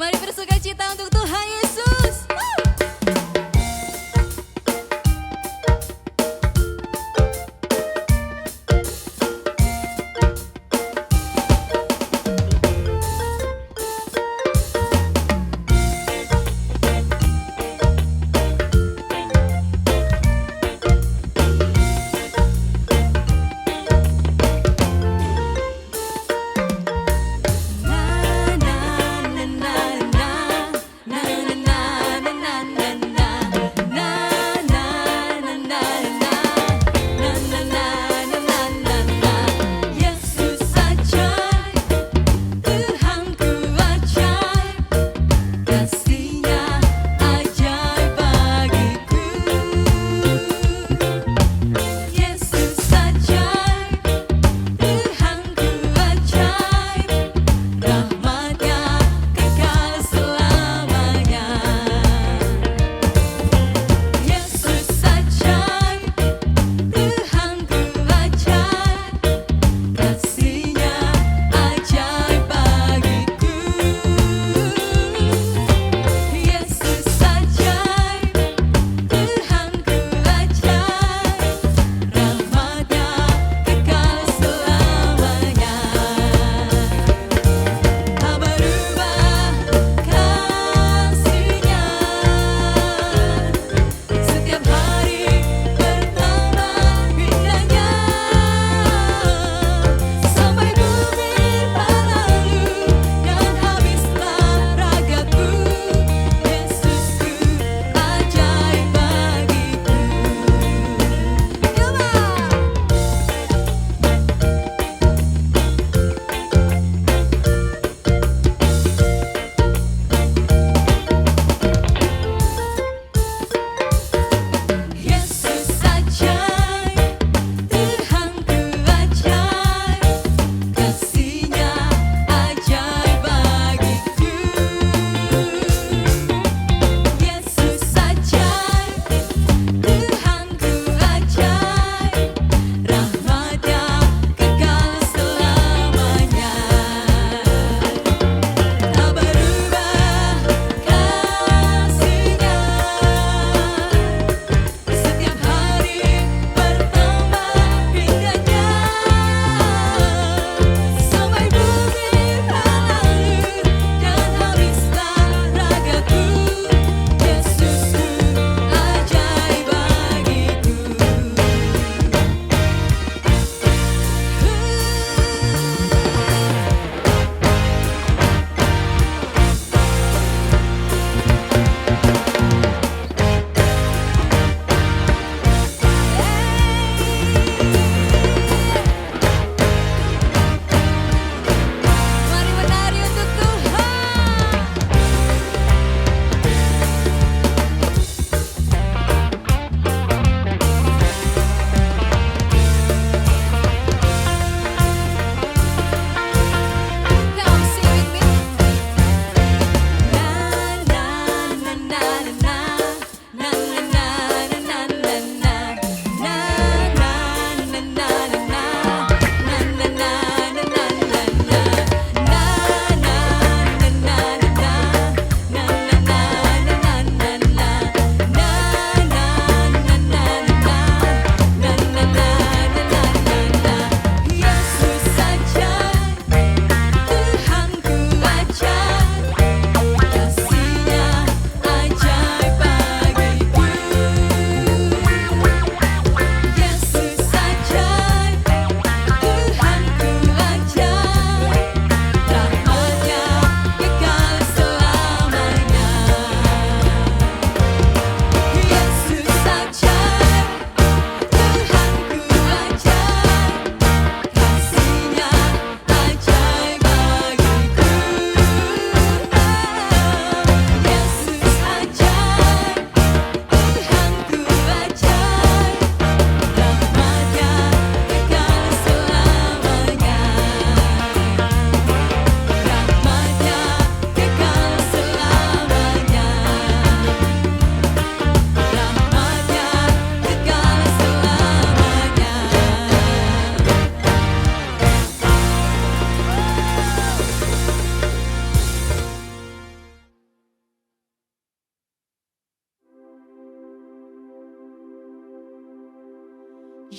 Mari bersuka cita untuk Tuhan Yesus. Na na na na na na na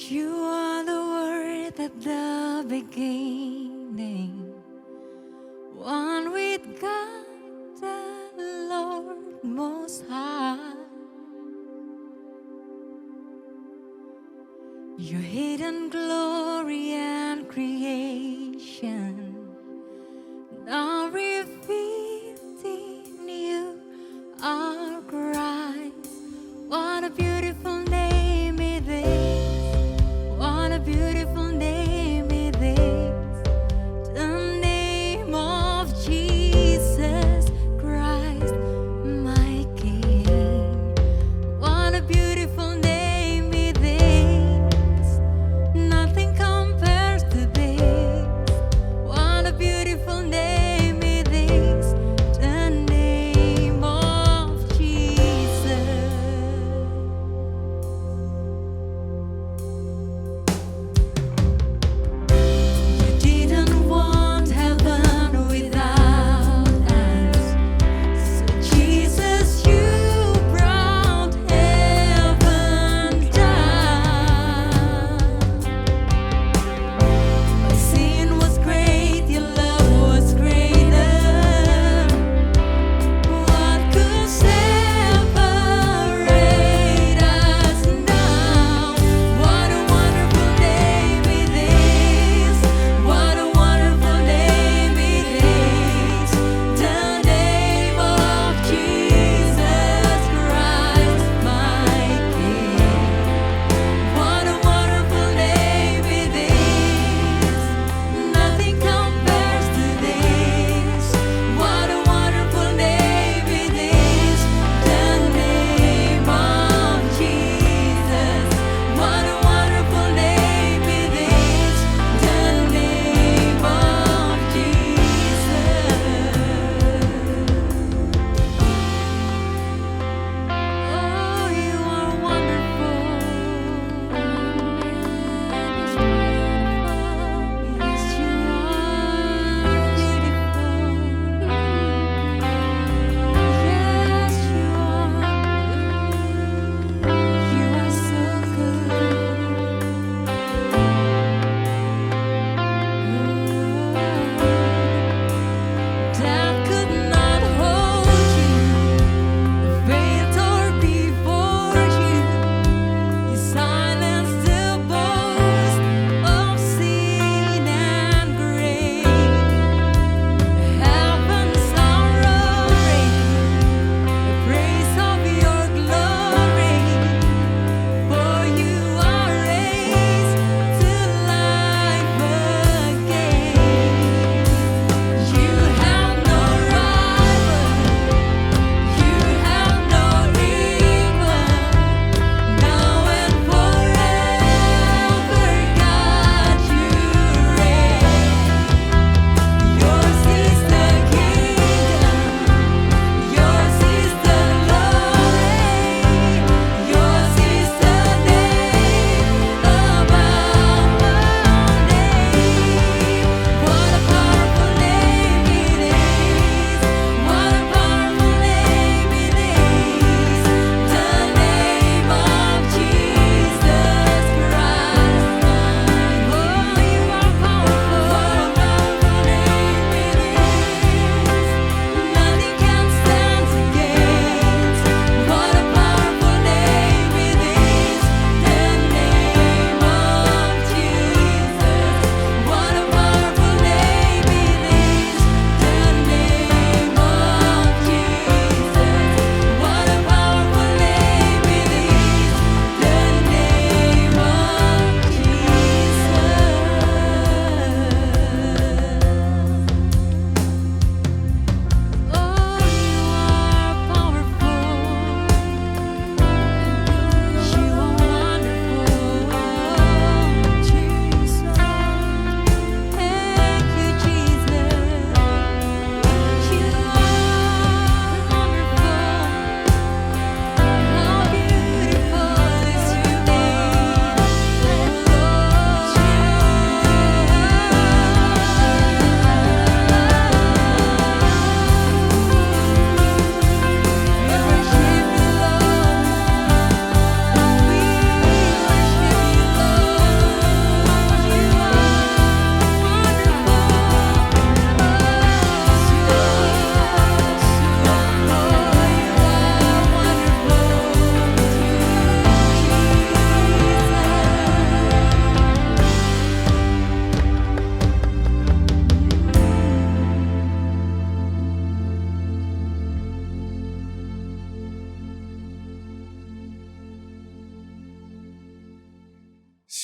You are the word at the beginning, one with God the Lord Most High. Your hidden glory and creation now revealed in you are Christ. What a beautiful name it is. What a beautiful name it is. The name of Jesus Christ, my King. What a beautiful name it is. Nothing compares to this.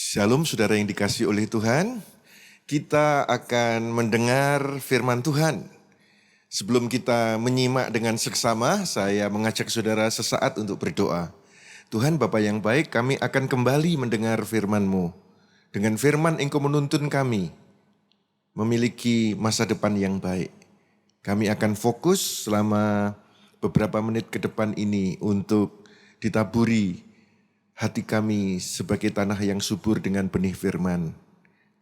Shalom saudara yang dikasihi oleh Tuhan, kita akan mendengar firman Tuhan. Sebelum kita menyimak dengan seksama, saya mengajak saudara sesaat untuk berdoa. Tuhan Bapa yang baik, kami akan kembali mendengar firman-Mu. Dengan firman Engkau menuntun kami memiliki masa depan yang baik. Kami akan fokus selama beberapa menit ke depan ini untuk ditaburi hati kami sebagai tanah yang subur dengan benih firman.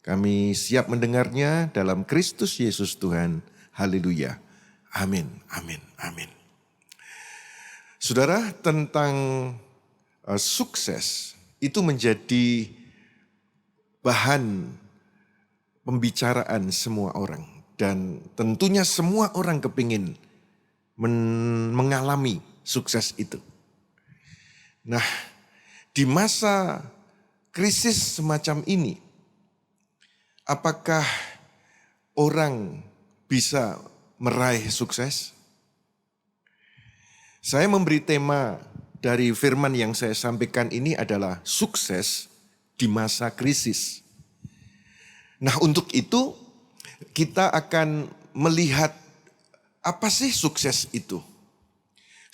Kami siap mendengarnya dalam Kristus Yesus Tuhan. Haleluya. Amin, amin, amin. Saudara, tentang sukses itu menjadi bahan pembicaraan semua orang. Dan tentunya semua orang kepingin mengalami sukses itu. Nah, di masa krisis semacam ini, apakah orang bisa meraih sukses? Saya memberi tema dari firman yang saya sampaikan ini adalah sukses di masa krisis. Nah, untuk itu kita akan melihat apa sih sukses itu.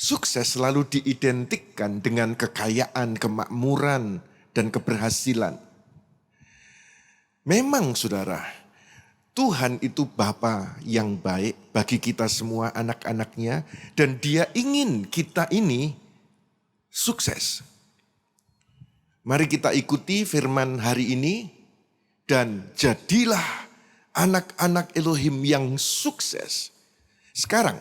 Sukses selalu diidentikan dengan kekayaan, kemakmuran, dan keberhasilan. Memang saudara, Tuhan itu Bapa yang baik bagi kita semua anak-anaknya, dan Dia ingin kita ini sukses. Mari kita ikuti firman hari ini, dan jadilah anak-anak Elohim yang sukses. Sekarang,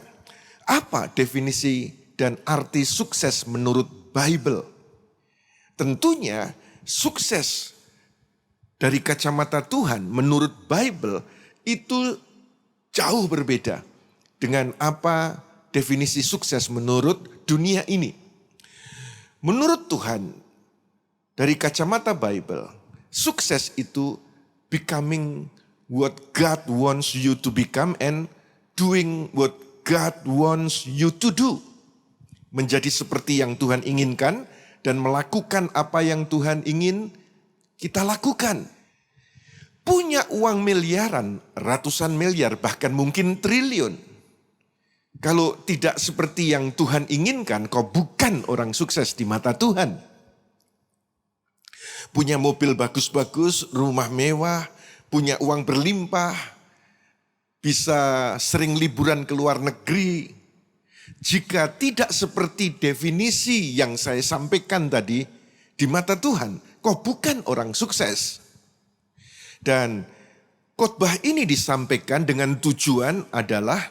apa definisi dan arti sukses menurut Bible? Tentunya sukses dari kacamata Tuhan menurut Bible itu jauh berbeda dengan apa definisi sukses menurut dunia ini. Menurut Tuhan, dari kacamata Bible, sukses itu becoming what God wants you to become and doing what God wants you to do. Menjadi seperti yang Tuhan inginkan dan melakukan apa yang Tuhan ingin kita lakukan. Punya uang miliaran, ratusan miliar, bahkan mungkin triliun. Kalau tidak seperti yang Tuhan inginkan, kau bukan orang sukses di mata Tuhan. Punya mobil bagus-bagus, rumah mewah, punya uang berlimpah, bisa sering liburan ke luar negeri. Jika tidak seperti definisi yang saya sampaikan tadi, di mata Tuhan, kau bukan orang sukses. Dan khotbah ini disampaikan dengan tujuan adalah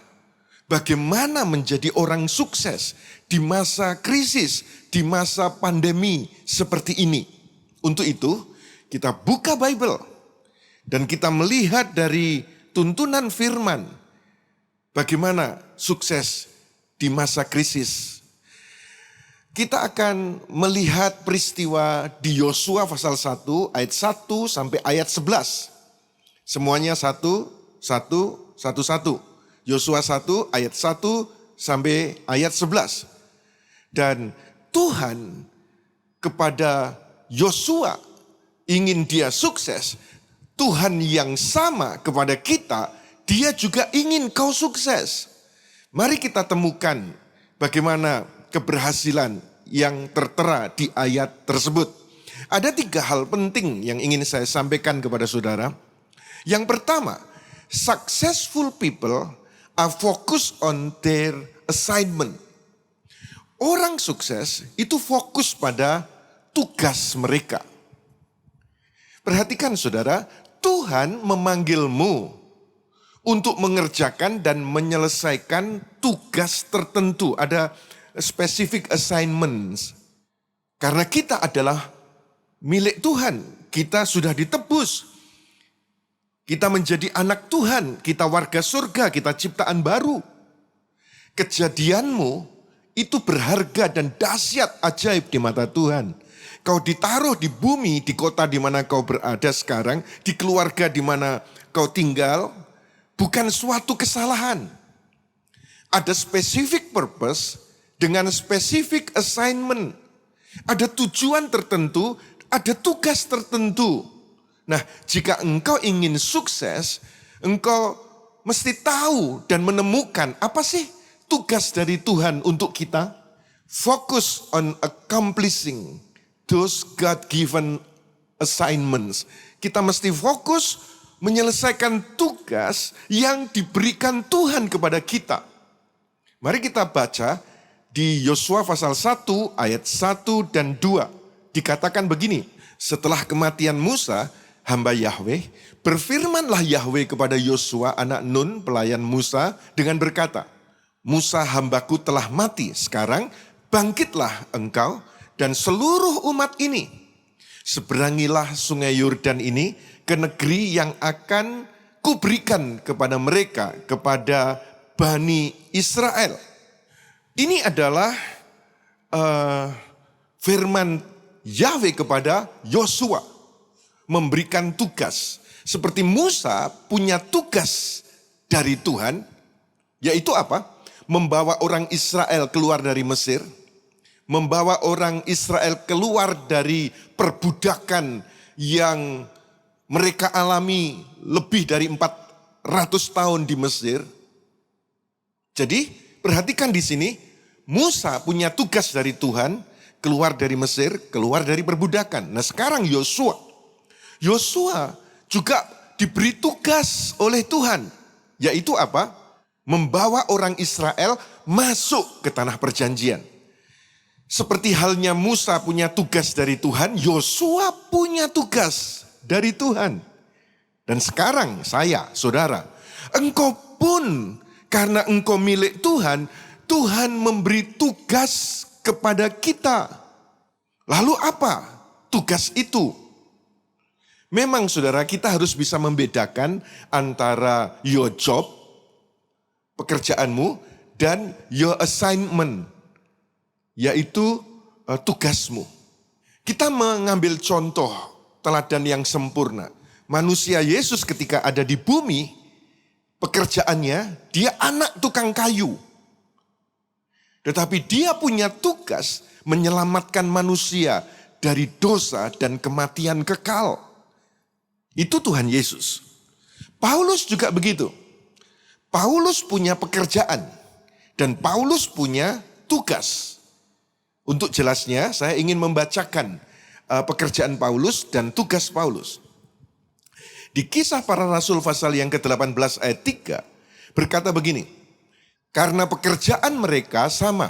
bagaimana menjadi orang sukses di masa krisis, di masa pandemi seperti ini. Untuk itu, kita buka Bible dan kita melihat dari tuntunan firman bagaimana sukses di masa krisis. Kita akan melihat peristiwa di Yosua pasal 1 ayat 1 sampai ayat 11. Semuanya 1. Yosua 1 ayat 1 sampai ayat 11. Dan Tuhan kepada Yosua ingin dia sukses. Tuhan yang sama kepada kita, Dia juga ingin kau sukses. Mari kita temukan bagaimana keberhasilan yang tertera di ayat tersebut. Ada 3 hal penting yang ingin saya sampaikan kepada saudara. Yang pertama, successful people are focused on their assignment. Orang sukses itu fokus pada tugas mereka. Perhatikan saudara, Tuhan memanggilmu untuk mengerjakan dan menyelesaikan tugas tertentu. Ada specific assignments. Karena kita adalah milik Tuhan. Kita sudah ditebus. Kita menjadi anak Tuhan. Kita warga surga. Kita ciptaan baru. Kejadianmu itu berharga dan dahsyat ajaib di mata Tuhan. Kau ditaruh di bumi, di kota di mana kau berada sekarang, di keluarga di mana kau tinggal, bukan suatu kesalahan. Ada specific purpose dengan specific assignment. Ada tujuan tertentu, Ada tugas tertentu. Nah, jika engkau ingin sukses, engkau mesti tahu dan menemukan apa sih tugas dari Tuhan untuk kita. Focus on accomplishing those God-given assignments. Kita mesti fokus menyelesaikan tugas yang diberikan Tuhan kepada kita. Mari kita baca di Yosua pasal 1 ayat 1 dan 2. Dikatakan begini, setelah kematian Musa, hamba Yahweh, berfirmanlah Yahweh kepada Yosua anak Nun, pelayan Musa, dengan berkata, Musa hambaku telah mati, sekarang bangkitlah engkau dan seluruh umat ini. Seberangilah sungai Yordan ini ke negeri yang akan kuberikan kepada mereka, kepada Bani Israel. Ini adalah firman Yahweh kepada Yosua. Memberikan tugas. Seperti Musa punya tugas dari Tuhan. Yaitu apa? Membawa orang Israel keluar dari Mesir. Membawa orang Israel keluar dari perbudakan yang mereka alami lebih dari 400 tahun di Mesir. Jadi perhatikan di sini, Musa punya tugas dari Tuhan, keluar dari Mesir, keluar dari perbudakan. Nah sekarang Yosua juga diberi tugas oleh Tuhan. Yaitu apa? Membawa orang Israel masuk ke tanah perjanjian. Seperti halnya Musa punya tugas dari Tuhan, Yosua punya tugas dari Tuhan. Dan sekarang saya, saudara, engkau pun karena engkau milik Tuhan, Tuhan memberi tugas kepada kita. Lalu apa tugas itu? Memang saudara, kita harus bisa membedakan antara your job, pekerjaanmu, dan your assignment, yaitu tugasmu. Kita mengambil contoh teladan yang sempurna. Manusia Yesus ketika ada di bumi, pekerjaannya dia anak tukang kayu. Tetapi dia punya tugas menyelamatkan manusia dari dosa dan kematian kekal. Itu Tuhan Yesus. Paulus juga begitu. Paulus punya pekerjaan dan Paulus punya tugas. Untuk jelasnya, saya ingin membacakan pekerjaan Paulus dan tugas Paulus. Di Kisah Para Rasul pasal yang ke-18 ayat 3 berkata begini, karena pekerjaan mereka sama,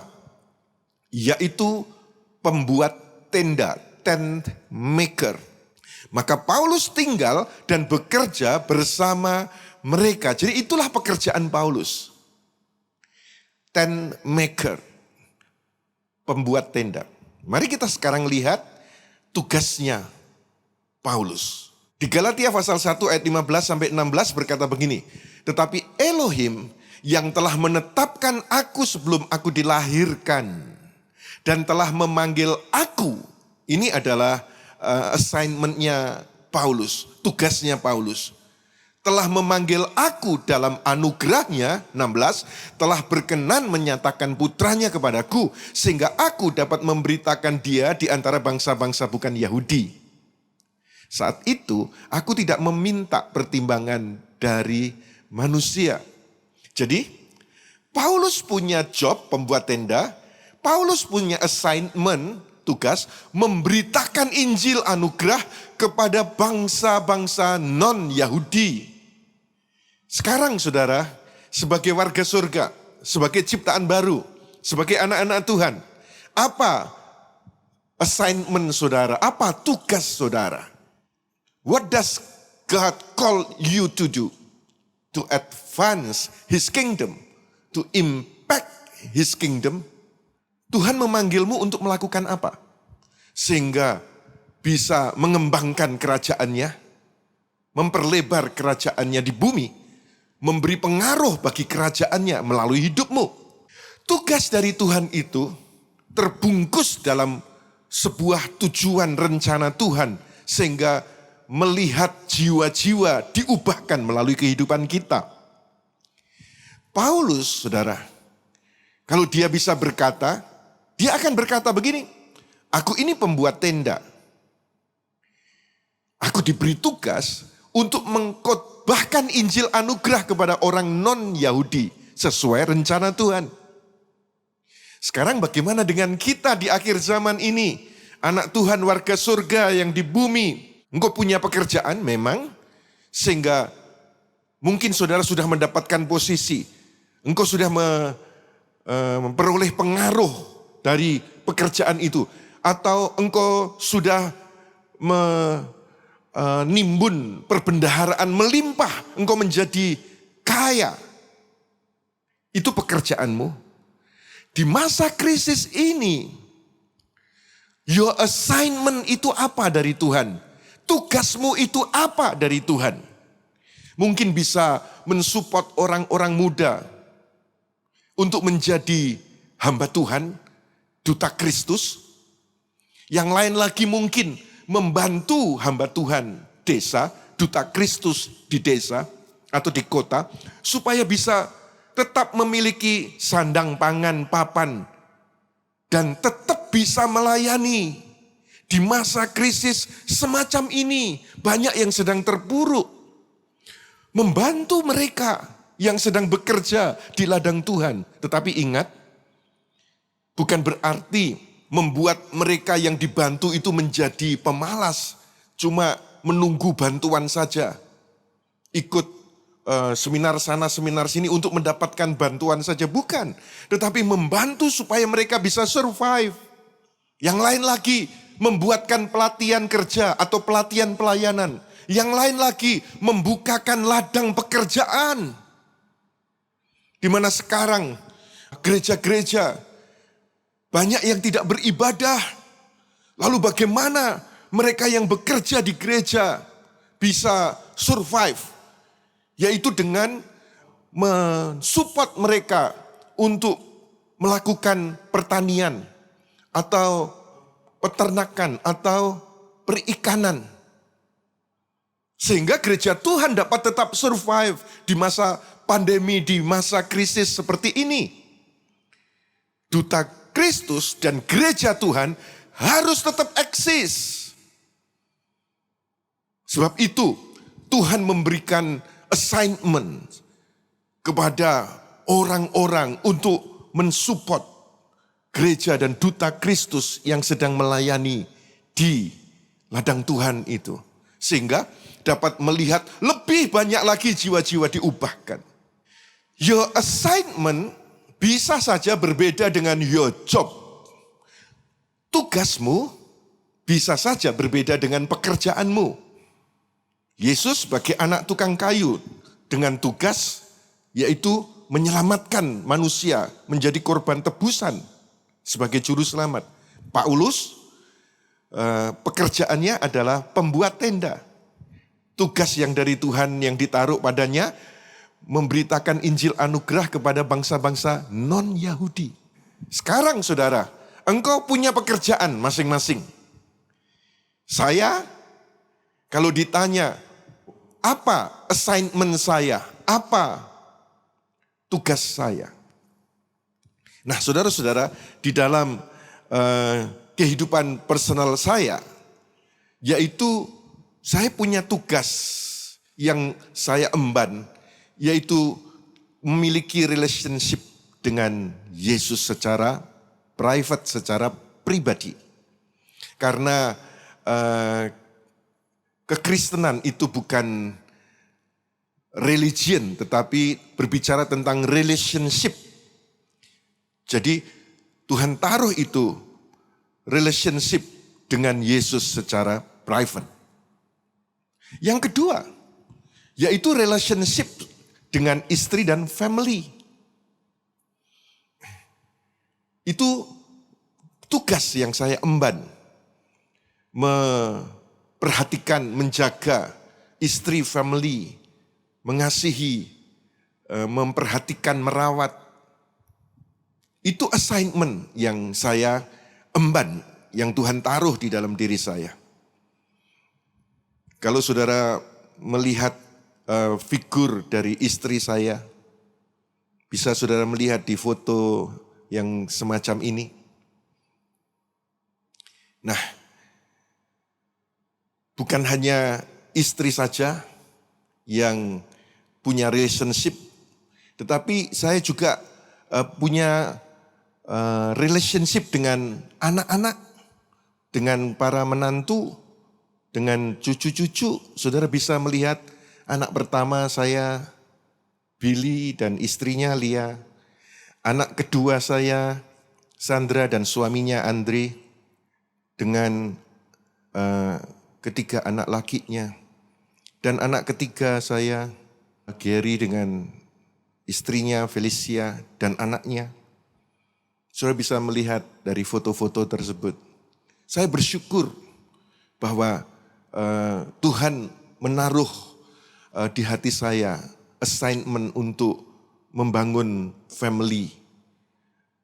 yaitu pembuat tenda, tent maker. Maka Paulus tinggal dan bekerja bersama mereka. Jadi itulah pekerjaan Paulus. Tent maker. Pembuat tenda. Mari kita sekarang lihat tugasnya Paulus. Di Galatia pasal 1 ayat 15 sampai 16 berkata begini. Tetapi Elohim yang telah menetapkan aku sebelum aku dilahirkan dan telah memanggil aku. Ini adalah assignment-nya Paulus, tugasnya Paulus. Telah memanggil aku dalam anugerahnya, 16, telah berkenan menyatakan putranya kepadaku, sehingga aku dapat memberitakan dia di antara bangsa-bangsa bukan Yahudi. Saat itu, aku tidak meminta pertimbangan dari manusia. Jadi, Paulus punya job pembuat tenda, Paulus punya assignment, tugas, memberitakan Injil anugerah kepada bangsa-bangsa non-Yahudi. Sekarang saudara, sebagai warga surga, sebagai ciptaan baru, sebagai anak-anak Tuhan, apa assignment saudara? Apa tugas saudara? What does God call you to do? To advance His kingdom, to impact His kingdom. Tuhan memanggilmu untuk melakukan apa? Sehingga bisa mengembangkan kerajaannya, memperlebar kerajaannya di bumi, memberi pengaruh bagi kerajaannya melalui hidupmu. Tugas dari Tuhan itu terbungkus dalam sebuah tujuan rencana Tuhan, sehingga melihat jiwa-jiwa diubahkan melalui kehidupan kita. Paulus, saudara, kalau dia bisa berkata, dia akan berkata begini, aku ini pembuat tenda. Aku diberi tugas untuk mengkhotbahkan Injil anugerah kepada orang non-Yahudi sesuai rencana Tuhan. Sekarang bagaimana dengan kita di akhir zaman ini? Anak Tuhan, warga surga yang di bumi. Engkau punya pekerjaan memang, sehingga mungkin saudara sudah mendapatkan posisi. Engkau sudah memperoleh pengaruh dari pekerjaan itu. Atau engkau sudah menimbun perbendaharaan melimpah. Engkau menjadi kaya. Itu pekerjaanmu. Di masa krisis ini, your assignment itu apa dari Tuhan? Tugasmu itu apa dari Tuhan? Mungkin bisa mensupport orang-orang muda untuk menjadi hamba Tuhan, duta Kristus. Yang lain lagi mungkin membantu hamba Tuhan desa, duta Kristus di desa atau di kota, supaya bisa tetap memiliki sandang pangan papan dan tetap bisa melayani. Di masa krisis semacam ini banyak yang sedang terpuruk. Membantu mereka yang sedang bekerja di ladang Tuhan. Tetapi ingat, bukan berarti membuat mereka yang dibantu itu menjadi pemalas. Cuma menunggu bantuan saja. Ikut seminar sana, seminar sini untuk mendapatkan bantuan saja. Bukan. Tetapi membantu supaya mereka bisa survive. Yang lain lagi membuatkan pelatihan kerja atau pelatihan pelayanan. Yang lain lagi membukakan ladang pekerjaan. Di mana sekarang gereja-gereja banyak yang tidak beribadah. Lalu bagaimana mereka yang bekerja di gereja bisa survive? Yaitu dengan mensupport mereka untuk melakukan pertanian atau peternakan atau perikanan. Sehingga gereja Tuhan dapat tetap survive di masa pandemi, di masa krisis seperti ini. Duta Kristus dan gereja Tuhan harus tetap eksis. Sebab itu Tuhan memberikan assignment kepada orang-orang untuk mensupport gereja dan duta Kristus yang sedang melayani di ladang Tuhan itu. Sehingga dapat melihat lebih banyak lagi jiwa-jiwa diubahkan. Your assignment bisa saja berbeda dengan your job. Tugasmu bisa saja berbeda dengan pekerjaanmu. Yesus sebagai anak tukang kayu dengan tugas yaitu menyelamatkan manusia menjadi korban tebusan sebagai juru selamat. Paulus pekerjaannya adalah pembuat tenda. Tugas yang dari Tuhan yang ditaruh padanya memberitakan Injil anugerah kepada bangsa-bangsa non-Yahudi. Sekarang saudara, engkau punya pekerjaan masing-masing. Saya kalau ditanya apa assignment saya, apa tugas saya. Nah saudara-saudara, di dalam kehidupan personal saya, yaitu saya punya tugas yang saya emban, yaitu memiliki relationship dengan Yesus secara private, secara pribadi. Karena kekristenan itu bukan religion, tetapi berbicara tentang relationship. Jadi Tuhan taruh itu relationship dengan Yesus secara private. Yang kedua, yaitu relationship dengan istri dan family. Itu tugas yang saya emban. Perhatikan, menjaga istri, family, mengasihi, memperhatikan, merawat. Itu assignment yang saya emban, yang Tuhan taruh di dalam diri saya. Kalau saudara melihat figur dari istri saya, bisa saudara melihat di foto yang semacam ini. Nah, Bukan hanya istri saja yang punya relationship, tetapi saya juga punya relationship dengan anak-anak, dengan para menantu, dengan cucu-cucu. Saudara bisa melihat anak pertama saya, Billy dan istrinya Lia. Anak kedua saya, Sandra dan suaminya Andre, dengan ketiga anak lakinya. Dan anak ketiga saya, Gary dengan istrinya Felicia dan anaknya. Saudara bisa melihat dari foto-foto tersebut. Saya bersyukur bahwa Tuhan menaruh di hati saya assignment untuk membangun family.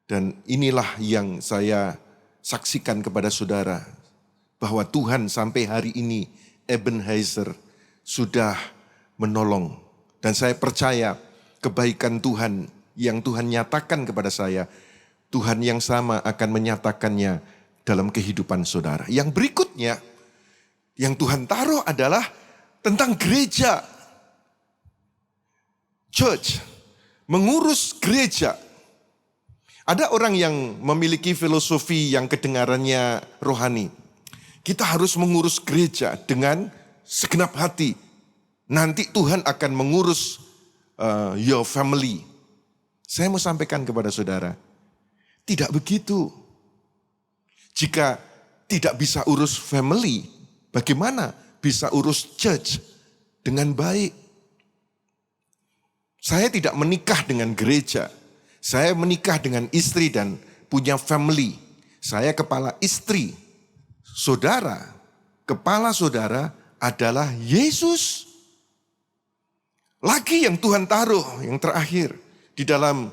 Dan inilah yang saya saksikan kepada saudara, bahwa Tuhan sampai hari ini Ebenezer sudah menolong. Dan saya percaya kebaikan Tuhan yang Tuhan nyatakan kepada saya, Tuhan yang sama akan menyatakannya dalam kehidupan saudara. Yang berikutnya, yang Tuhan taruh adalah tentang gereja. Church, mengurus gereja. Ada orang yang memiliki filosofi yang kedengarannya rohani. Kita harus mengurus gereja dengan segenap hati. Nanti Tuhan akan mengurus your family. Saya mau sampaikan kepada saudara, tidak begitu. Jika tidak bisa urus family, bagaimana bisa urus church dengan baik? Saya tidak menikah dengan gereja. Saya menikah dengan istri dan punya family. Saya kepala istri. Saudara, kepala saudara adalah Yesus. Lagi yang Tuhan taruh, yang terakhir, di dalam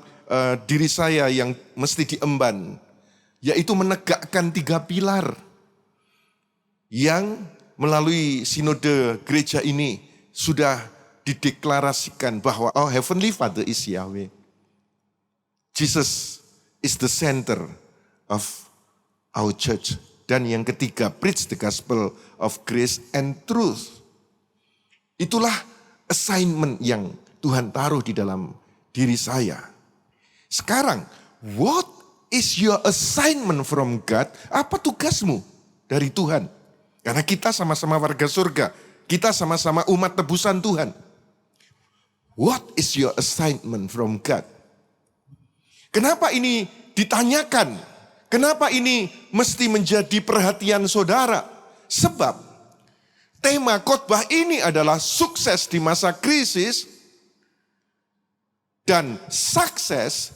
diri saya yang mesti diemban, yaitu menegakkan 3 pilar yang melalui sinode gereja ini sudah dideklarasikan bahwa Heavenly Father is Yahweh. Jesus is the center of our church. Dan yang ketiga, preach the gospel of grace and truth. Itulah assignment yang Tuhan taruh di dalam diri saya. Sekarang, what is your assignment from God? Apa tugasmu dari Tuhan? Karena kita sama-sama warga surga. Kita sama-sama umat tebusan Tuhan. What is your assignment from God? Kenapa ini ditanyakan? Kenapa ini mesti menjadi perhatian saudara? Sebab tema khotbah ini adalah sukses di masa krisis, dan success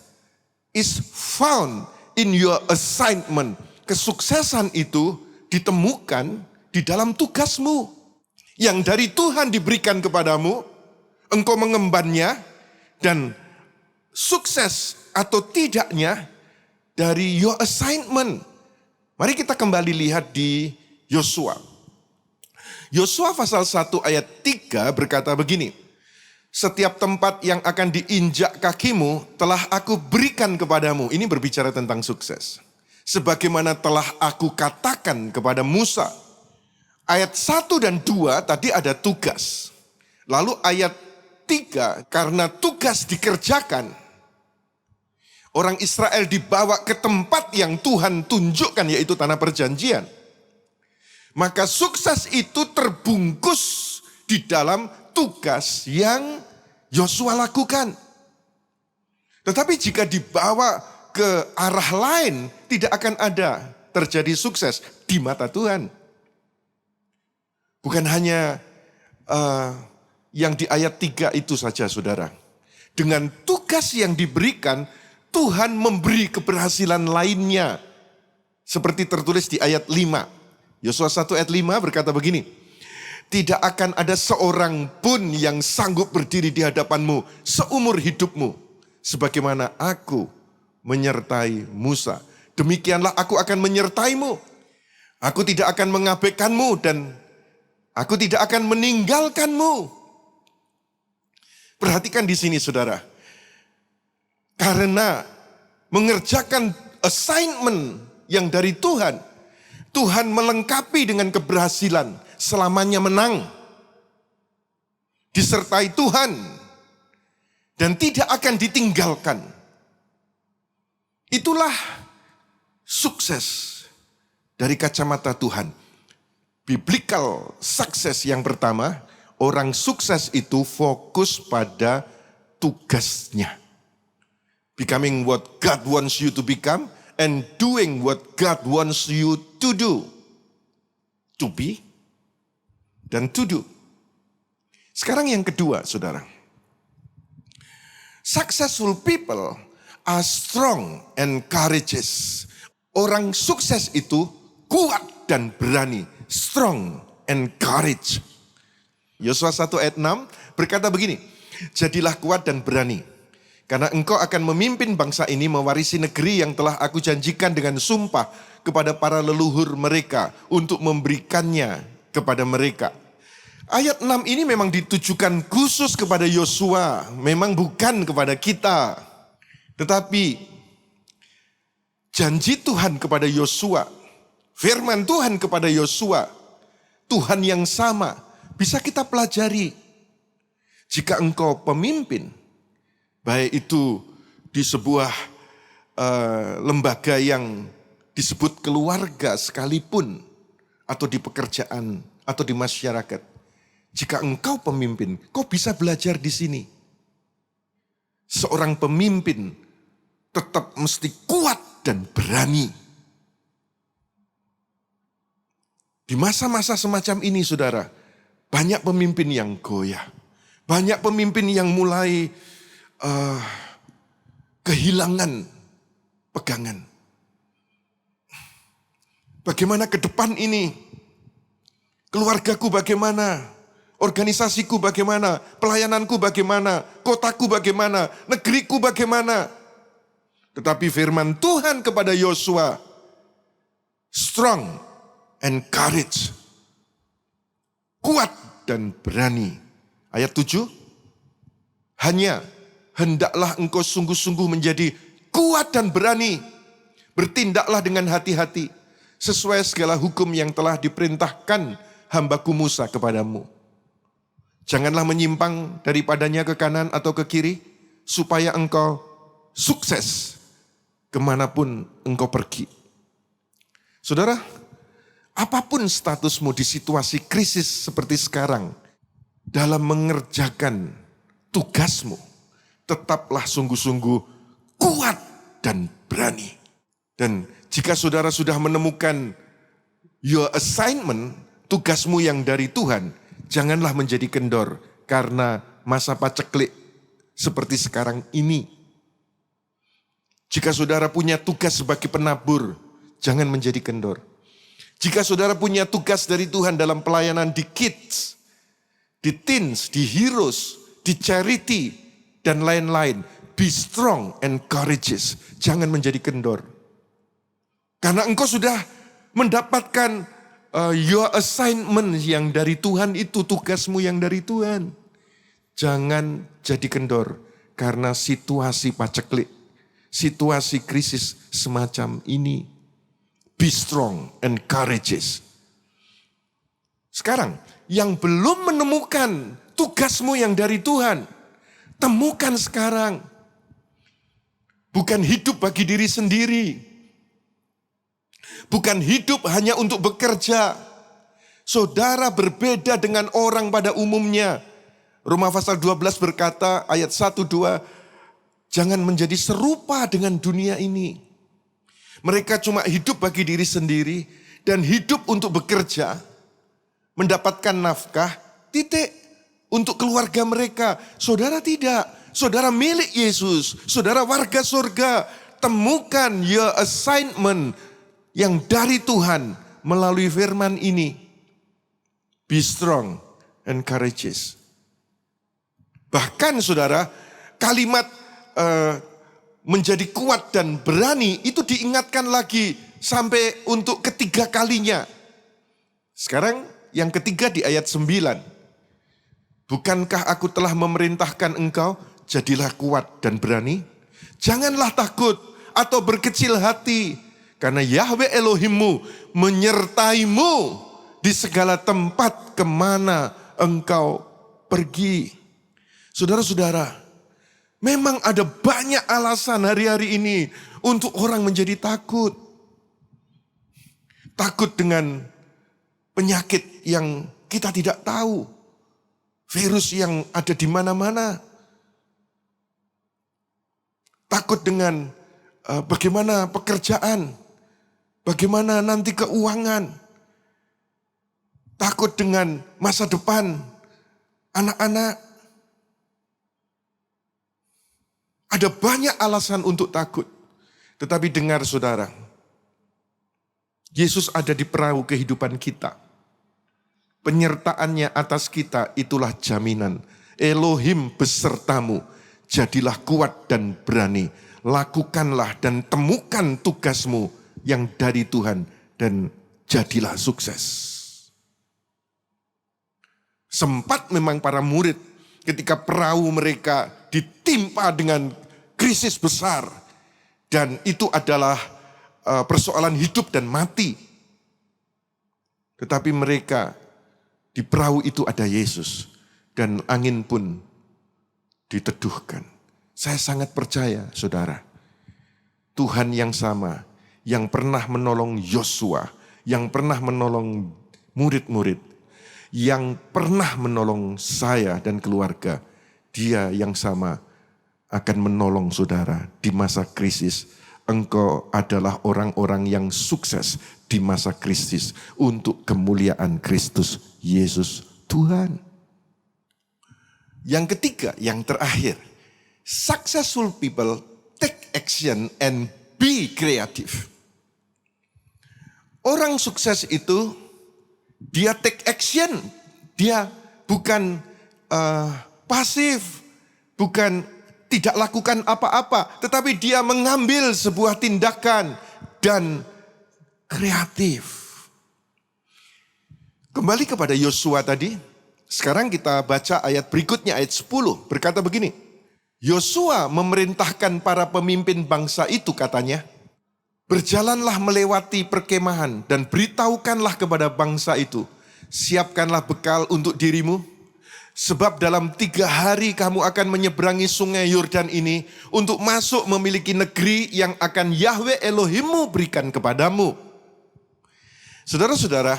is found in your assignment. Kesuksesan itu ditemukan di dalam tugasmu yang dari Tuhan diberikan kepadamu, engkau mengembannya, dan sukses atau tidaknya dari your assignment. Mari kita kembali lihat di Yosua. Yosua pasal 1 ayat 3 berkata begini, setiap tempat yang akan diinjak kakimu telah aku berikan kepadamu. Ini berbicara tentang sukses. Sebagaimana telah aku katakan kepada Musa. Ayat 1 dan 2 tadi ada tugas. Lalu ayat 3, karena tugas dikerjakan, orang Israel dibawa ke tempat yang Tuhan tunjukkan, yaitu tanah perjanjian. Maka sukses itu terbungkus di dalam tugas yang Yosua lakukan. Tetapi jika dibawa ke arah lain, tidak akan ada terjadi sukses di mata Tuhan. Bukan hanya yang di ayat 3 itu saja, saudara. Dengan tugas yang diberikan, Tuhan memberi keberhasilan lainnya. Seperti tertulis di ayat 5. Yosua 1 ayat 5 berkata begini, tidak akan ada seorang pun yang sanggup berdiri di hadapanmu seumur hidupmu. Sebagaimana aku menyertai Musa, demikianlah aku akan menyertaimu. Aku tidak akan mengabaikanmu dan aku tidak akan meninggalkanmu. Perhatikan di sini, saudara. Karena mengerjakan assignment yang dari Tuhan, Tuhan melengkapi dengan keberhasilan. selamanya menang, disertai Tuhan, dan tidak akan ditinggalkan. Itulah sukses dari kacamata Tuhan. Biblical success yang pertama, orang sukses itu fokus pada tugasnya. Becoming what God wants you to become and doing what God wants you to do. To be dan to do. Sekarang yang kedua, saudara. Successful people are strong and courageous. Orang sukses itu kuat dan berani. Strong and courage. Yosua 1 ayat 6 berkata begini, jadilah kuat dan berani, karena engkau akan memimpin bangsa ini mewarisi negeri yang telah aku janjikan dengan sumpah kepada para leluhur mereka untuk memberikannya kepada mereka. Ayat 6 ini memang ditujukan khusus kepada Yosua, memang bukan kepada kita. Tetapi janji Tuhan kepada Yosua, firman Tuhan kepada Yosua, Tuhan yang sama bisa kita pelajari. Jika engkau pemimpin, baik itu di sebuah lembaga yang disebut keluarga sekalipun, atau di pekerjaan, atau di masyarakat. Jika engkau pemimpin, kau bisa belajar di sini. Seorang pemimpin tetap mesti kuat dan berani. Di masa-masa semacam ini, saudara, banyak pemimpin yang goyah. Banyak pemimpin yang mulai kehilangan pegangan. Bagaimana ke depan ini? Keluargaku bagaimana? Organisasiku bagaimana? Pelayananku bagaimana? Kotaku bagaimana? Negeriku bagaimana? Tetapi firman Tuhan kepada Yosua, strong and courage. Kuat dan berani. Ayat 7, hanya hendaklah engkau sungguh-sungguh menjadi kuat dan berani. Bertindaklah dengan hati-hati, sesuai segala hukum yang telah diperintahkan hambaku Musa kepadamu. Janganlah menyimpang daripadanya ke kanan atau ke kiri, supaya engkau sukses kemanapun engkau pergi. Saudara, apapun statusmu di situasi krisis seperti sekarang, dalam mengerjakan tugasmu, tetaplah sungguh-sungguh kuat dan berani. Dan jika saudara sudah menemukan your assignment, tugasmu yang dari Tuhan, janganlah menjadi kendor karena masa paceklik seperti sekarang ini. Jika saudara punya tugas sebagai penabur, jangan menjadi kendor. Jika saudara punya tugas dari Tuhan dalam pelayanan di kids, di teens, di heroes, di charity, dan lain-lain, be strong and courageous. Jangan menjadi kendor. Karena engkau sudah mendapatkan your assignment yang dari Tuhan itu, tugasmu yang dari Tuhan. Jangan jadi kendor karena situasi paceklik, situasi krisis semacam ini. Be strong and courageous. Sekarang, yang belum menemukan tugasmu yang dari Tuhan, temukan sekarang. Bukan hidup bagi diri sendiri. Bukan hidup hanya untuk bekerja. Saudara berbeda dengan orang pada umumnya. Roma pasal 12 berkata ayat 1-2, jangan menjadi serupa dengan dunia ini. Mereka cuma hidup bagi diri sendiri dan hidup untuk bekerja, mendapatkan nafkah, titik, untuk keluarga mereka. Saudara tidak, saudara milik Yesus, saudara warga surga. Temukan your assignment yang dari Tuhan melalui firman ini. Be strong and courageous. Bahkan saudara, kalimat menjadi kuat dan berani itu diingatkan lagi sampai untuk ketiga kalinya. Sekarang yang ketiga di ayat 9. Bukankah aku telah memerintahkan engkau, jadilah kuat dan berani? Janganlah takut atau berkecil hati, karena Yahweh Elohimmu menyertaimu di segala tempat kemana engkau pergi. Saudara-saudara, memang ada banyak alasan hari-hari ini untuk orang menjadi takut. Takut dengan penyakit yang kita tidak tahu. Virus yang ada di mana-mana. Takut dengan bagaimana pekerjaan. Bagaimana nanti keuangan. Takut dengan masa depan anak-anak. Ada banyak alasan untuk takut. Tetapi dengar saudara, Yesus ada di perahu kehidupan kita. Penyertaannya atas kita itulah jaminan. Elohim besertamu, jadilah kuat dan berani. Lakukanlah dan temukan tugasmu yang dari Tuhan dan jadilah sukses. Sempat memang para murid ketika perahu mereka ditimpa dengan krisis besar. Dan itu adalah persoalan hidup dan mati. Tetapi mereka di perahu itu ada Yesus. Dan angin pun diteduhkan. Saya sangat percaya saudara. Tuhan yang sama. Yang pernah menolong Yosua. Yang pernah menolong murid-murid. Yang pernah menolong saya dan keluarga. Dia yang sama akan menolong saudara di masa krisis. Engkau adalah orang-orang yang sukses di masa krisis. Untuk kemuliaan Kristus Yesus Tuhan. Yang ketiga, yang terakhir. Successful people take action and be creative. Orang sukses itu, dia take action. Dia bukan pasif, bukan tidak lakukan apa-apa. Tetapi dia mengambil sebuah tindakan dan kreatif. Kembali kepada Yosua tadi. Sekarang kita baca ayat berikutnya, ayat 10. Berkata begini. Yosua memerintahkan para pemimpin bangsa itu katanya. Berjalanlah melewati perkemahan dan beritahukanlah kepada bangsa itu. Siapkanlah bekal untuk dirimu. Sebab dalam 3 hari kamu akan menyeberangi sungai Yordan ini. Untuk masuk memiliki negeri yang akan Yahweh Elohimmu berikan kepadamu. Saudara-saudara,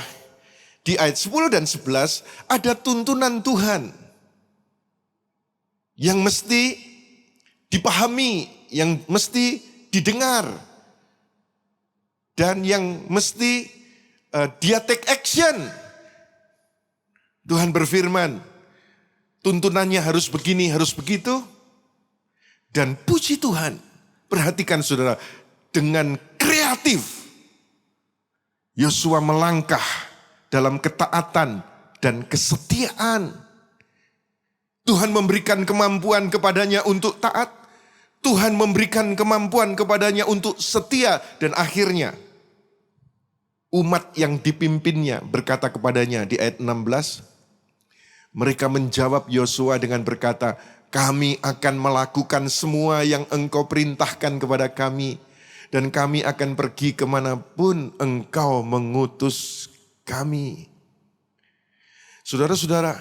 di ayat 10 dan 11 ada tuntunan Tuhan. Yang mesti dipahami, yang mesti didengar. Dan yang mesti dia take action. Tuhan berfirman, tuntunannya harus begini, harus begitu. Dan puji Tuhan, perhatikan saudara, dengan kreatif, Yosua melangkah dalam ketaatan dan kesetiaan. Tuhan memberikan kemampuan kepadanya untuk taat. Tuhan memberikan kemampuan kepadanya untuk setia. Dan akhirnya umat yang dipimpinnya berkata kepadanya di ayat 16. Mereka menjawab Yosua dengan berkata, kami akan melakukan semua yang engkau perintahkan kepada kami. Dan kami akan pergi kemanapun engkau mengutus kami. Saudara-saudara,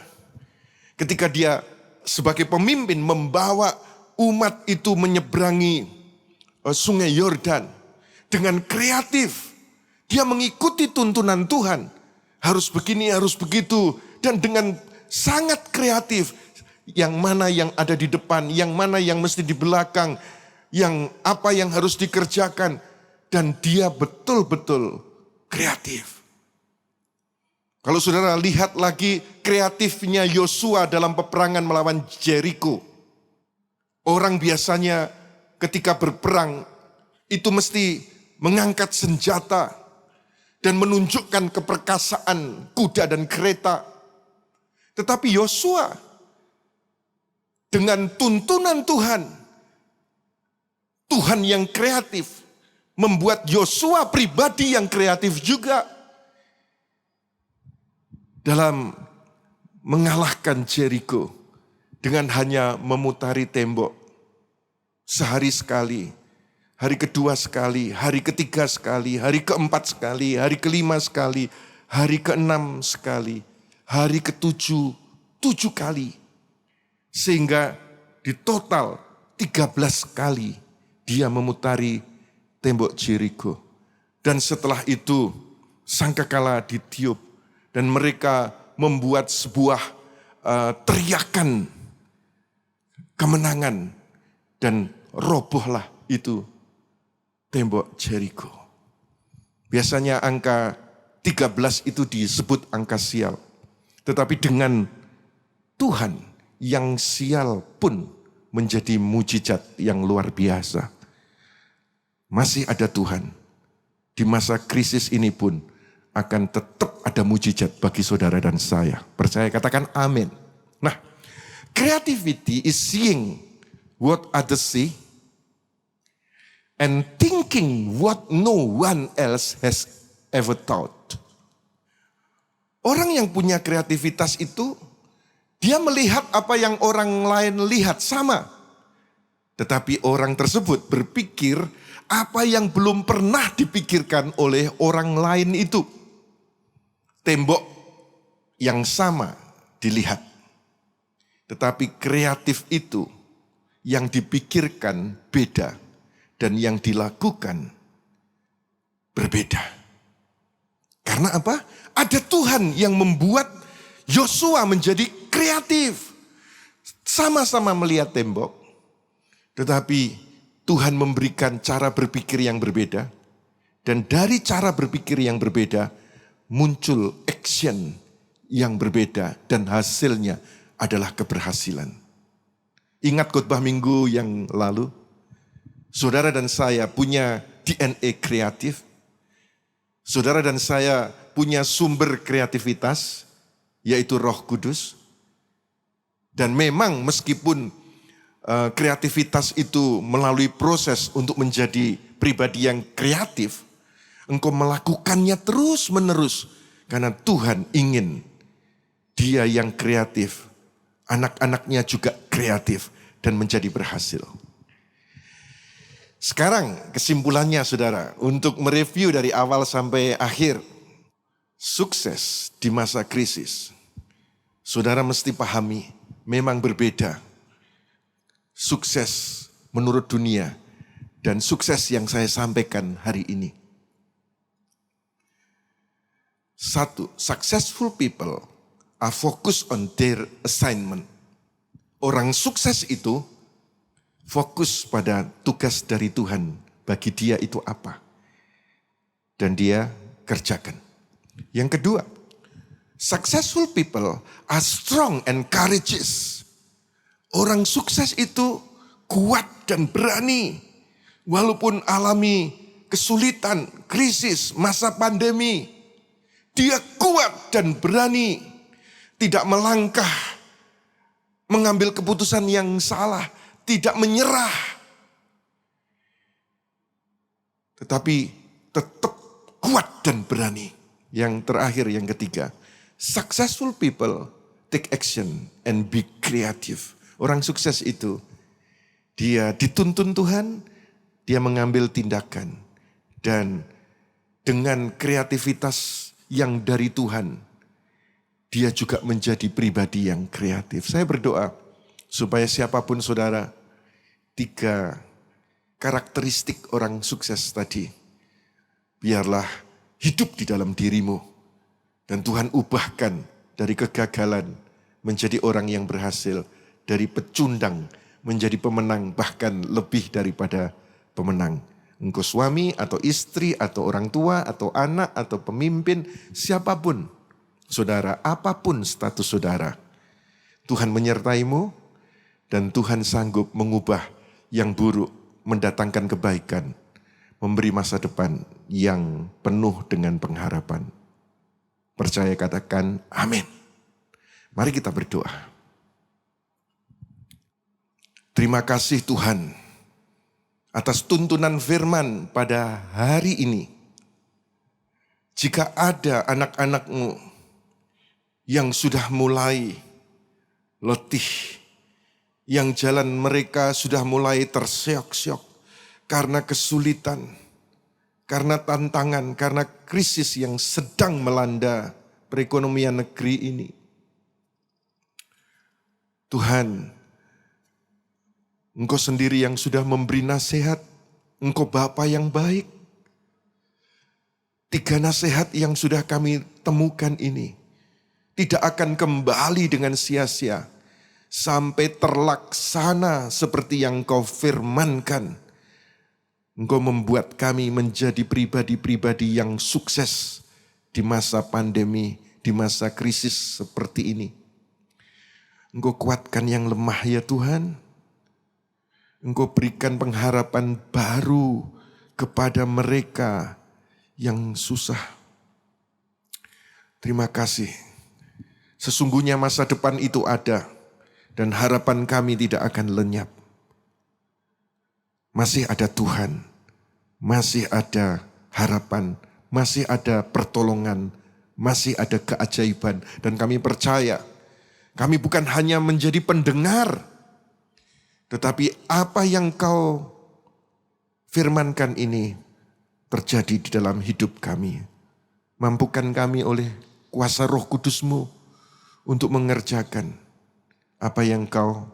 ketika dia sebagai pemimpin membawa umat itu menyeberangi sungai Yordan dengan kreatif, dia mengikuti tuntunan Tuhan. Harus begini, harus begitu. Dan dengan sangat kreatif, yang mana yang ada di depan, yang mana yang mesti di belakang, yang apa yang harus dikerjakan. Dan dia betul-betul kreatif. Kalau saudara lihat lagi kreatifnya Yosua dalam peperangan melawan Jericho. Orang biasanya ketika berperang itu mesti mengangkat senjata dan menunjukkan keperkasaan kuda dan kereta. Tetapi Yosua dengan tuntunan Tuhan, Tuhan yang kreatif, membuat Yosua pribadi yang kreatif juga. Dalam mengalahkan Jericho dengan hanya memutari tembok. Sehari sekali, hari kedua sekali, hari ketiga sekali, hari keempat sekali, hari kelima sekali, hari ke-6 sekali, hari ke-7, 7 kali. Sehingga di total 13 kali dia memutari tembok Jericho. Dan setelah itu sangkakala ditiup dan mereka membuat sebuah teriakan kemenangan dan robohlah itu tembok Jericho. Biasanya angka 13 itu disebut angka sial. Tetapi dengan Tuhan yang sial pun menjadi mujizat yang luar biasa. Masih ada Tuhan. Di masa krisis ini pun akan tetap ada mujizat bagi saudara dan saya. Percaya, katakan amin. Nah, creativity is seeing what others see and thinking what no one else has ever thought. Orang yang punya kreativitas itu, dia melihat apa yang orang lain lihat sama. Tetapi orang tersebut berpikir apa yang belum pernah dipikirkan oleh orang lain itu. Tembok yang sama dilihat. Tetapi kreatif itu yang dipikirkan beda dan yang dilakukan berbeda. Karena apa? Ada Tuhan yang membuat Yosua menjadi kreatif. Sama-sama melihat tembok. Tetapi Tuhan memberikan cara berpikir yang berbeda. Dan dari cara berpikir yang berbeda, muncul action yang berbeda. Dan hasilnya adalah keberhasilan. Ingat khotbah minggu yang lalu? Saudara dan saya punya DNA kreatif. Saudara dan saya punya sumber kreativitas, yaitu Roh Kudus. Dan memang meskipun kreativitas itu melalui proses untuk menjadi pribadi yang kreatif, engkau melakukannya terus menerus. Karena Tuhan ingin dia yang kreatif, anak-anaknya juga kreatif dan menjadi berhasil. Sekarang kesimpulannya saudara, untuk mereview dari awal sampai akhir. Sukses di masa krisis, saudara mesti pahami memang berbeda. Sukses menurut dunia dan sukses yang saya sampaikan hari ini. Satu, successful people are focused on their assignment. Orang sukses itu fokus pada tugas dari Tuhan. Bagi dia itu apa? Dan dia kerjakan. Yang kedua, successful people are strong and courageous. Orang sukses itu kuat dan berani. Walaupun alami kesulitan, krisis, masa pandemi. Dia kuat dan berani. Tidak melangkah, mengambil keputusan yang salah. Tidak menyerah. Tetapi tetap kuat dan berani. Yang terakhir, yang ketiga. Successful people take action and be creative. Orang sukses itu, dia dituntun Tuhan, dia mengambil tindakan. Dan dengan kreativitas yang dari Tuhan, dia juga menjadi pribadi yang kreatif. Saya berdoa supaya siapapun saudara, 3 karakteristik orang sukses tadi, biarlah hidup di dalam dirimu. Dan Tuhan ubahkan dari kegagalan menjadi orang yang berhasil. Dari pecundang menjadi pemenang, bahkan lebih daripada pemenang. Engkau suami atau istri atau orang tua atau anak atau pemimpin, siapapun saudara, apapun status saudara. Tuhan menyertaimu dan Tuhan sanggup mengubah yang buruk, mendatangkan kebaikan. Memberi masa depan yang penuh dengan pengharapan. Percaya, katakan amin. Mari kita berdoa. Terima kasih Tuhan atas tuntunan firman pada hari ini. Jika ada anak-anak-Mu yang sudah mulai letih, yang jalan mereka sudah mulai terseok-seok, karena kesulitan, karena tantangan, karena krisis yang sedang melanda perekonomian negeri ini. Tuhan, Engkau sendiri yang sudah memberi nasihat, Engkau Bapa yang baik. 3 nasihat yang sudah kami temukan ini tidak akan kembali dengan sia-sia sampai terlaksana seperti yang Kau firmankan. Engkau membuat kami menjadi pribadi-pribadi yang sukses di masa pandemi, di masa krisis seperti ini. Engkau kuatkan yang lemah ya Tuhan. Engkau berikan pengharapan baru kepada mereka yang susah. Terima kasih. Sesungguhnya masa depan itu ada dan harapan kami tidak akan lenyap. Masih ada Tuhan, masih ada harapan, masih ada pertolongan, masih ada keajaiban. Dan kami percaya, kami bukan hanya menjadi pendengar, tetapi apa yang Kau firmankan ini terjadi di dalam hidup kami. Mampukan kami oleh kuasa Roh Kudus-Mu untuk mengerjakan apa yang Kau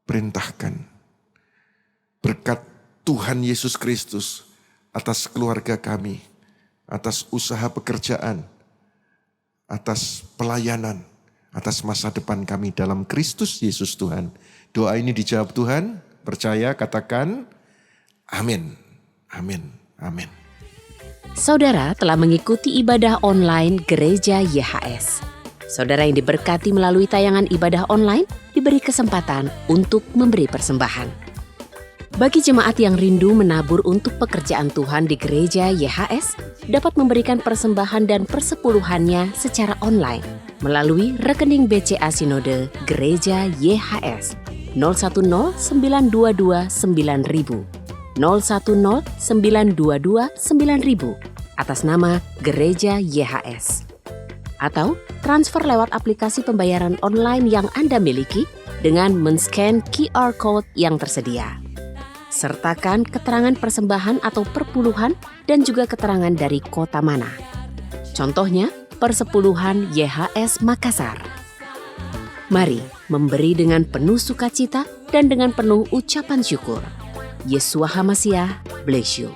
perintahkan. Berkat Tuhan Yesus Kristus atas keluarga kami, atas usaha pekerjaan, atas pelayanan, atas masa depan kami dalam Kristus Yesus Tuhan. Doa ini dijawab Tuhan, percaya, katakan amin, amin, amin. Saudara telah mengikuti ibadah online Gereja YHS. Saudara yang diberkati melalui tayangan ibadah online diberi kesempatan untuk memberi persembahan. Bagi jemaat yang rindu menabur untuk pekerjaan Tuhan di Gereja YHS, dapat memberikan persembahan dan persepuluhannya secara online melalui rekening BCA Sinode Gereja YHS 010-922-9000 010-922-9000 atas nama Gereja YHS. Atau transfer lewat aplikasi pembayaran online yang Anda miliki dengan men-scan QR Code yang tersedia. Sertakan keterangan persembahan atau perpuluhan dan juga keterangan dari kota mana. Contohnya, Persepuluhan YHS Makassar. Mari memberi dengan penuh sukacita dan dengan penuh ucapan syukur. Yeshua HaMashiach bless you.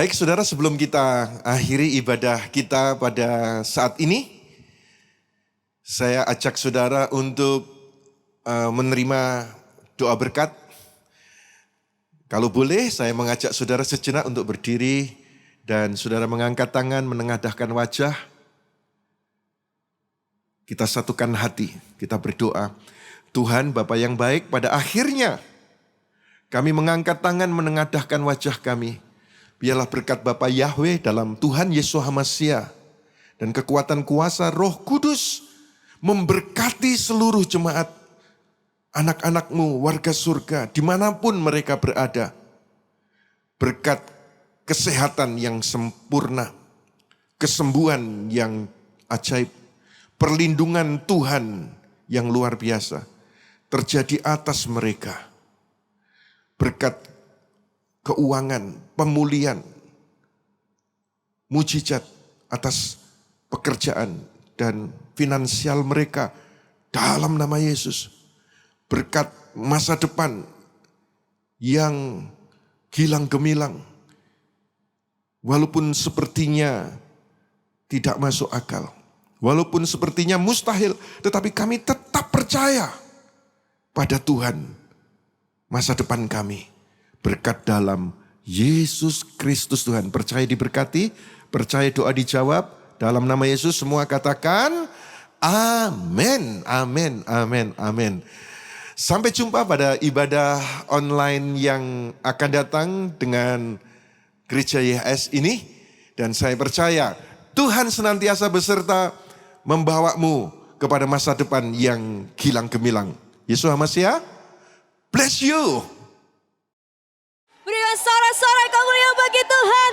Baik saudara, sebelum kita akhiri ibadah kita pada saat ini, saya ajak saudara untuk menerima doa berkat. Kalau boleh, saya mengajak saudara sejenak untuk berdiri dan saudara mengangkat tangan, menengadahkan wajah. Kita satukan hati, kita berdoa. Tuhan Bapa yang baik, pada akhirnya kami mengangkat tangan, menengadahkan wajah kami. Biarlah berkat Bapa Yahweh dalam Tuhan Yesus HaMasiah dan kekuatan kuasa Roh Kudus memberkati seluruh jemaat, anak-anakmu, warga surga, dimanapun mereka berada. Berkat kesehatan yang sempurna, kesembuhan yang ajaib, perlindungan Tuhan yang luar biasa terjadi atas mereka. Berkat keuangan, pemulihan, mujizat atas pekerjaan dan finansial mereka dalam nama Yesus. Berkat masa depan yang gilang gemilang, walaupun sepertinya tidak masuk akal, walaupun sepertinya mustahil, tetapi kami tetap percaya pada Tuhan masa depan kami. Berkat dalam Yesus Kristus Tuhan. Percaya diberkati, percaya doa dijawab. Dalam nama Yesus semua katakan amin, amin, amin, amin. Sampai jumpa pada ibadah online yang akan datang dengan Gereja YHS ini. Dan saya percaya Tuhan senantiasa beserta membawamu kepada masa depan yang gilang gemilang. Yesus HaMasiah, bless you. Berikan sorak-sorai kemuliaan bagi Tuhan.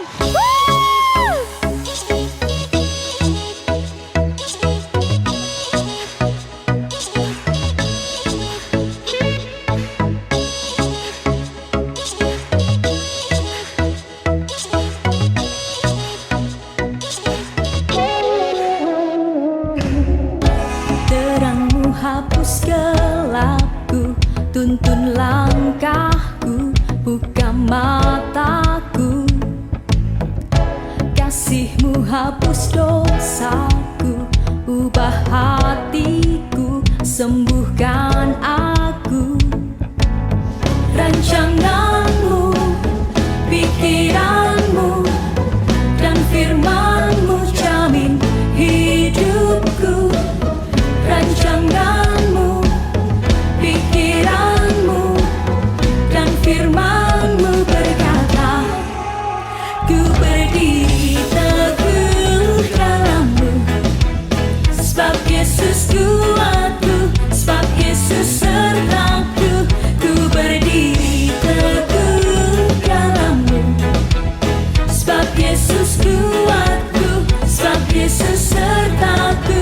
Terangmu hapus gelapku, tuntun langkahku, buka mataku. Kasih-Mu hapus dosaku, ubah hatiku, sembuhkan aku. Rancangan-Mu, pikiran-Mu, dan firman-Mu jamin hidupku. Rancangan-Mu, pikiran-Mu, dan firman-Mu berkata, ku berdiri teguh dalam-Mu, sebab Yesus kuatku, sebab Yesus sertaku. Ku berdiri teguh dalam-Mu, sebab Yesus kuatku, sebab Yesus sertaku.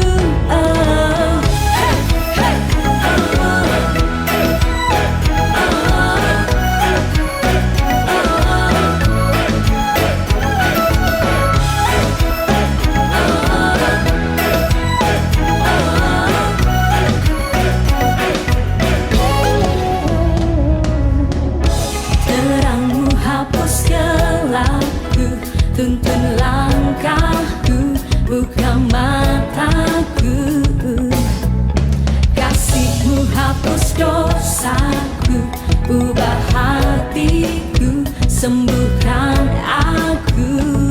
Terang-Mu hapus gelapku, tuntun langkahku, buka mataku. Kasih-Mu hapus dosaku, ubah hatiku, sembuhkan aku.